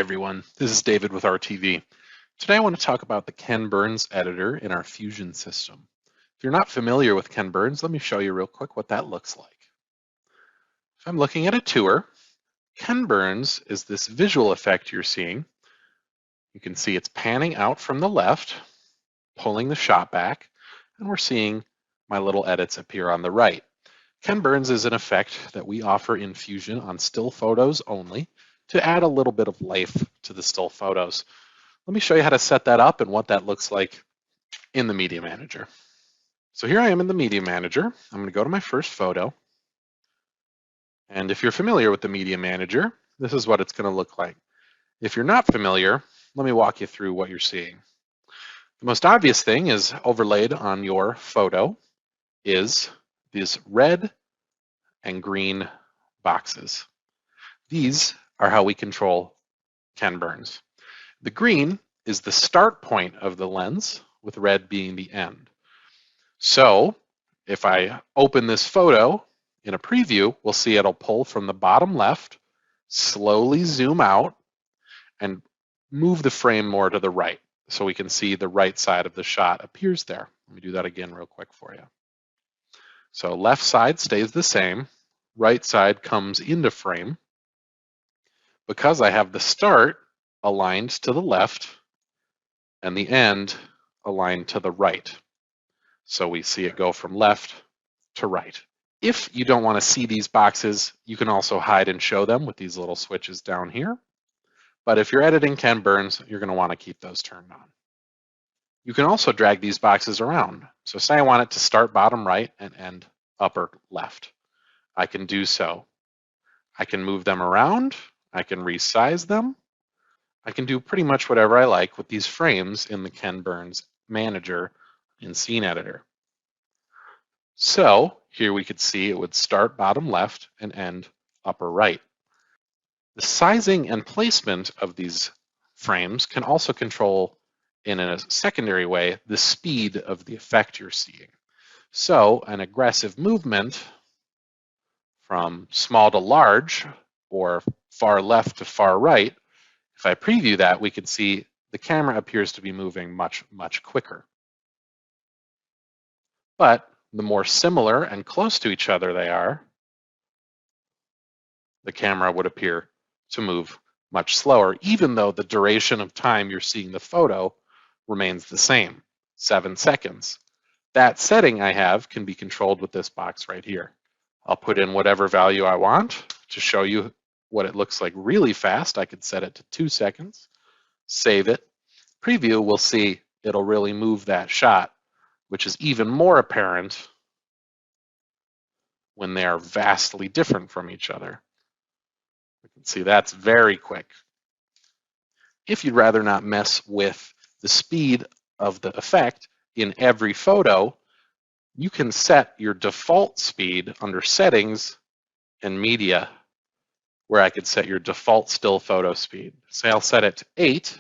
everyone, this is David with RTV. Today I want to talk about the Ken Burns editor in our Fusion system. If you're not familiar with Ken Burns, let me show you real quick what that looks like. If I'm looking at a tour, Ken Burns is this visual effect you're seeing. You can see it's panning out from the left, pulling the shot back, and we're seeing my little edits appear on the right. Ken Burns is an effect that we offer in Fusion on still photos only to add a little bit of life to the still photos. Let me show you how to set that up and what that looks like in the Media Manager. So here I am in the Media Manager. I'm going to go to my first photo. And if you're familiar with the Media Manager, this is what it's going to look like. If you're not familiar, let me walk you through what you're seeing. The most obvious thing is overlaid on your photo is these red and green boxes. These are how we control Ken Burns. The green is the start point of the lens, with red being the end. So if I open this photo in a preview, we'll see it'll pull from the bottom left, slowly zoom out, and move the frame more to the right so we can see the right side of the shot appears there. Let me do that again real quick for you. So left side stays the same, right side comes into frame. Because I have the start aligned to the left and the end aligned to the right. So we see it go from left to right. If you don't want to see these boxes, you can also hide and show them with these little switches down here. But if you're editing Ken Burns, you're going to want to keep those turned on. You can also drag these boxes around. So say I want it to start bottom right and end upper left. I can do so. I can move them around. I can resize them. I can do pretty much whatever I like with these frames in the Ken Burns Manager in Scene Editor. So here we could see it would start bottom left and end upper right. The sizing and placement of these frames can also control, in a secondary way, the speed of the effect you're seeing. So an aggressive movement from small to large, or far left to far right, if I preview that, we can see the camera appears to be moving much, much quicker. But the more similar and close to each other they are, the camera would appear to move much slower, even though the duration of time you're seeing the photo remains the same, 7 seconds. That setting I have can be controlled with this box right here. I'll put in whatever value I want to show you what it looks like really fast. I could set it to 2 seconds, save it. Preview, we'll see it'll really move that shot, which is even more apparent when they are vastly different from each other. We can see that's very quick. If you'd rather not mess with the speed of the effect in every photo, you can set your default speed under Settings and Media, where I could set your default still photo speed. Say I'll set it to 8.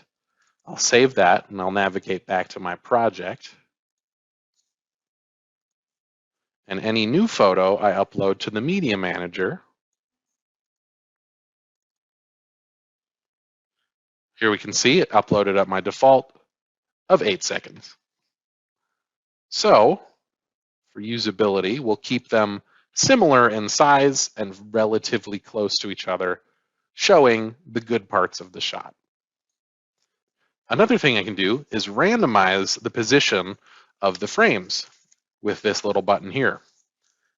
I'll save that and I'll navigate back to my project. And any new photo I upload to the Media Manager. Here we can see it uploaded at my default of 8 seconds. So for usability, we'll keep them similar in size and relatively close to each other, showing the good parts of the shot. Another thing I can do is randomize the position of the frames with this little button here.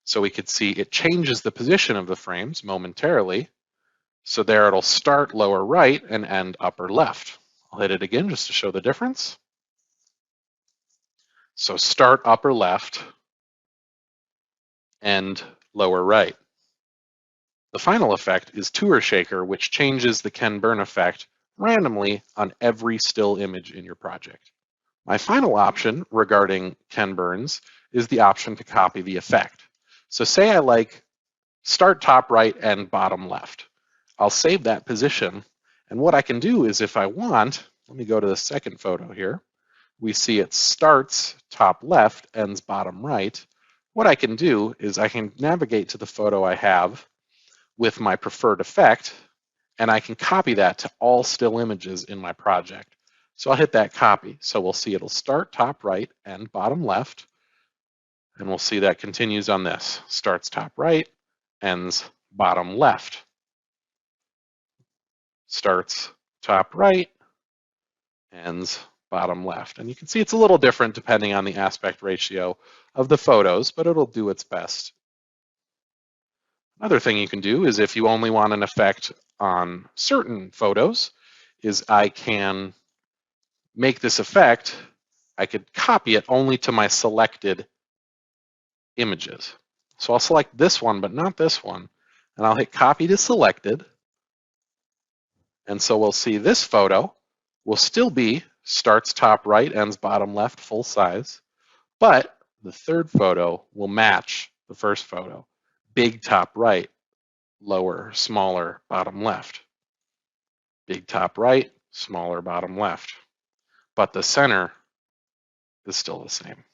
So we could see it changes the position of the frames momentarily. So there it'll start lower right and end upper left. I'll hit it again just to show the difference. So start upper left, end lower right. The final effect is Tour Shaker, which changes the Ken Burn effect randomly on every still image in your project. My final option regarding Ken Burns is the option to copy the effect. So say I like start top right and bottom left. I'll save that position. And what I can do is if I want, let me go to the second photo here. We see it starts top left, ends bottom right. What I can do is I can navigate to the photo I have with my preferred effect and I can copy that to all still images in my project. So I'll hit that copy. So we'll see it'll start top right and bottom left, and we'll see that continues on this. Starts top right, ends bottom left. Starts top right, ends bottom left. And you can see it's a little different depending on the aspect ratio of the photos, but it'll do its best. Another thing you can do is if you only want an effect on certain photos, is I can make this effect, I could copy it only to my selected images. So I'll select this one, but not this one, and I'll hit copy to selected. And so we'll see this photo will still be starts top right, ends bottom left, full size, but the third photo will match the first photo. Big top right, lower, smaller, bottom left. Big top right, smaller, bottom left. But the center is still the same.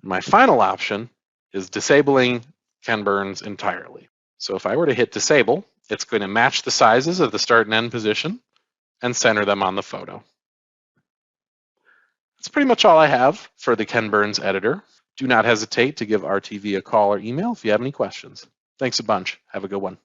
My final option is disabling Ken Burns entirely. So if I were to hit disable, it's going to match the sizes of the start and end position and center them on the photo. That's pretty much all I have for the Ken Burns editor. Do not hesitate to give RTV a call or email if you have any questions. Thanks a bunch. Have a good one.